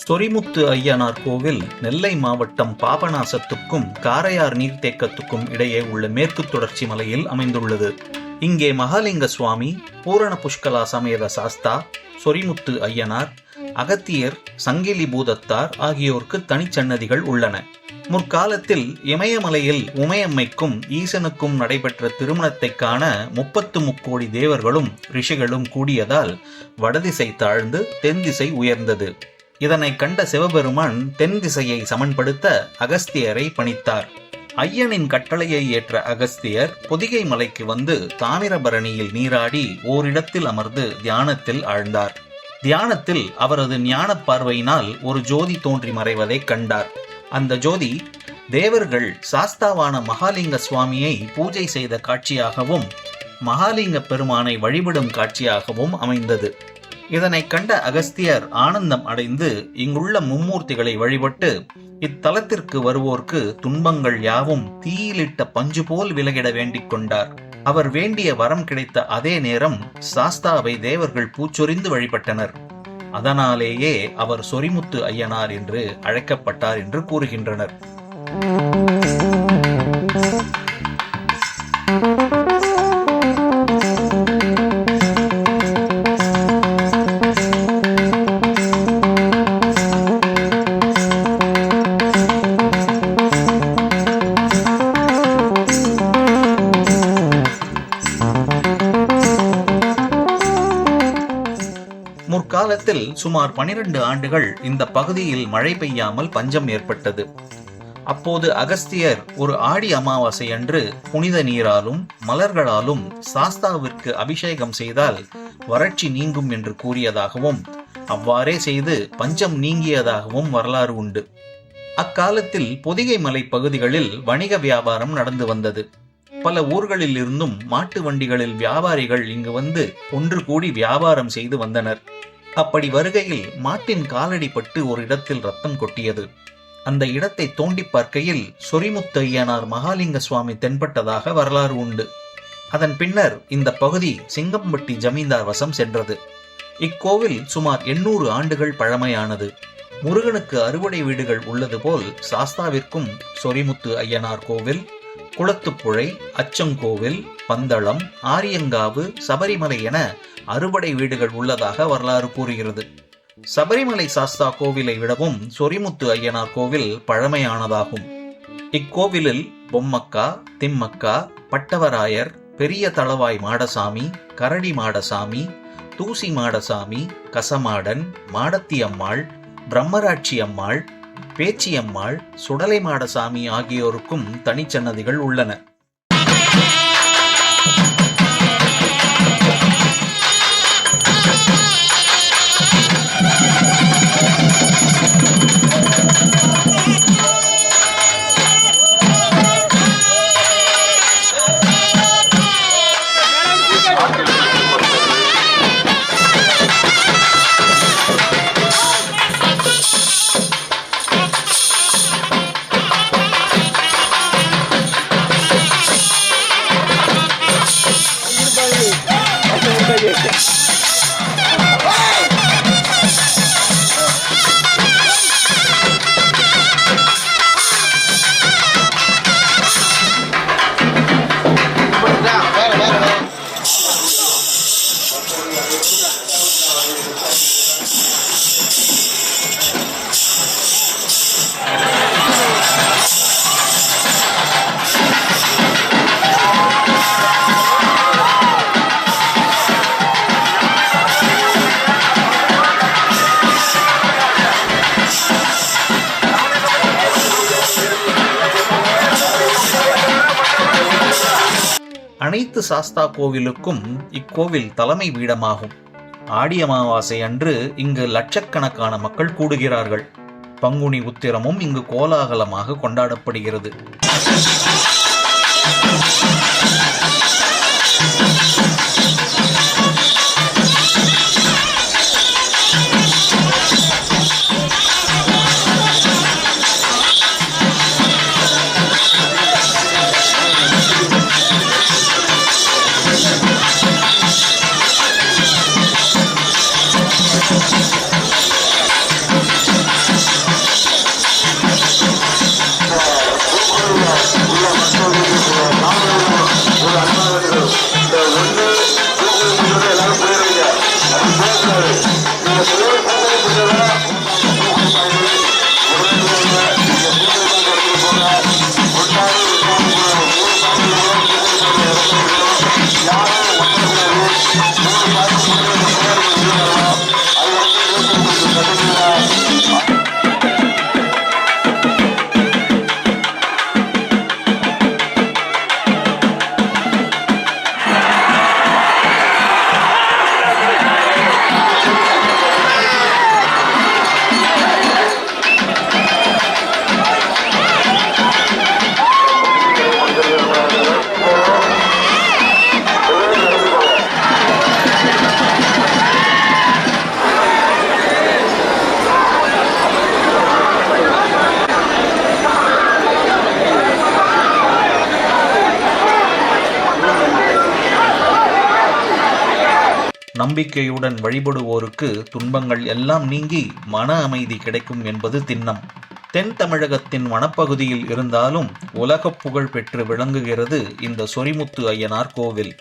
சொரிமுத்து ஐயனார் கோவில் நெல்லை மாவட்டம் பாபநாசத்துக்கும் காரையார் நீர்த்தேக்கத்துக்கும் இடையே உள்ள மேற்கு தொடர்ச்சி மலையில் அமைந்துள்ளது. இங்கே மகாலிங்க சுவாமி, பூரண புஷ்கலா சமேத சாஸ்தா, சொரிமுத்து ஐயனார், அகத்தியர், சங்கிலி பூதத்தார் ஆகியோருக்கு தனிச்சன்னதிகள் உள்ளன. முற்காலத்தில் இமயமலையில் உமையம்மைக்கும் ஈசனுக்கும் நடைபெற்ற திருமணத்தை காண 33 தேவர்களும் ரிஷிகளும் கூடியதால் வடதிசை தாழ்ந்து தென் திசை உயர்ந்தது. இதனை கண்ட சிவபெருமான் தென் திசையை சமன்படுத்த அகஸ்தியரை பணித்தார். ஐயனின் கட்டளையை ஏற்ற அகஸ்தியர் பொதிகை மலைக்கு வந்து தாமிரபரணியில் நீராடி ஓரிடத்தில் அமர்ந்து தியானத்தில் ஆழ்ந்தார். தியானத்தில் அவரது ஞான பார்வையினால் ஒரு ஜோதி தோன்றி மறைவதை கண்டார். அந்த ஜோதி தேவர்கள் சாஸ்தாவான மகாலிங்க சுவாமியை பூஜை செய்த காட்சியாகவும் மகாலிங்க பெருமானை வழிபடும் காட்சியாகவும் அமைந்தது. இதனை கண்ட அகஸ்தியர் ஆனந்தம் அடைந்து இங்குள்ள மும்மூர்த்திகளை வழிபட்டு இத்தலத்திற்கு வருவோர்க்கு துன்பங்கள் யாவும் தீயிலிட்ட பஞ்சு போல் விலகிட வேண்டிக் கொண்டார். அவர் வேண்டிய வரம் கிடைத்த அதே நேரம் சாஸ்தாவை தேவர்கள் பூச்சொரிந்து வழிபட்டனர். அதனாலேயே அவர் சொரிமுத்து ஐயனார் என்று அழைக்கப்பட்டார் என்று கூறுகின்றனர். முற்காலத்தில் சுமார் 12 ஆண்டுகள் இந்த பகுதியில் மழை பெய்யாமல் பஞ்சம் ஏற்பட்டது. அப்போது அகஸ்தியர் ஒரு ஆடி அமாவாசை அன்று புனித நீராலும் மலர்களாலும் சாஸ்தாவிற்கு அபிஷேகம் செய்தால் வறட்சி நீங்கும் என்று கூறியதாகவும் அவ்வாறே செய்து பஞ்சம் நீங்கியதாகவும் வரலாறு உண்டு. அக்காலத்தில் பொதிகை மலை பகுதிகளில் வணிக வியாபாரம் நடந்து வந்தது. பல ஊர்களில் இருந்தும் மாட்டு வண்டிகளில் வியாபாரிகள் இங்கு வந்து ஒன்று கூடி வியாபாரம் செய்து வந்தனர். அப்படி வருகையில் மாட்டின் காலடி பட்டு ஒரு இடத்தில் ரத்தம் கொட்டியது. அந்த இடத்தை தோண்டி பார்க்கையில் சொரிமுத்து ஐயனார் மகாலிங்க சுவாமி தென்பட்டதாக வரலாறு உண்டு. அதன் பின்னர் இந்த பகுதி சிங்கம்பட்டி ஜமீன்தார் வசம் சென்றது. இக்கோவில் சுமார் 800 ஆண்டுகள் பழமையானது. முருகனுக்கு அறுவடை வீடுகள் உள்ளது போல் சாஸ்தாவிற்கும் சொரிமுத்து ஐயனார் கோவில், குளத்துப்புழை, அச்சங்கோவில், பந்தளம், ஆரியங்காவு, சபரிமலை என அறுபடை வீடுகள் உள்ளதாக வரலாறு கூறுகிறது. சபரிமலை சாஸ்தா கோவிலை விடவும் சொரிமுத்து ஐயனார் கோவில் பழமையானதாகும். இக்கோவிலில் பொம்மக்கா, திம்மக்கா, பட்டவராயர், பெரிய தளவாய் மாடசாமி, கரடி மாடசாமி, தூசி மாடசாமி, கசமாடன், மாடத்தி அம்மாள், பிரம்மராட்சி அம்மாள், பேச்சியம்மாள், சுடலை மாடசாமி ஆகியோருக்கும் தனிச்சன்னதிகள் உள்ளன. அனைத்து சாஸ்தா கோவிலுக்கும் இக்கோவில் தலைமை பீடமாகும். ஆடி அமாவாசை அன்று இங்கு லட்சக்கணக்கான மக்கள் கூடுகிறார்கள். பங்குனி உத்திரமும் இங்கு கோலாகலமாக கொண்டாடப்படுகிறது. நம்பிக்கையுடன் வழிபடுவோருக்கு துன்பங்கள் எல்லாம் நீங்கி மன அமைதி கிடைக்கும் என்பது திண்ணம். தென் தமிழகத்தின் வனப்பகுதியில் இருந்தாலும் உலகப் புகழ் பெற்று விளங்குகிறது இந்த சொரிமுத்து ஐயனார் கோவில்.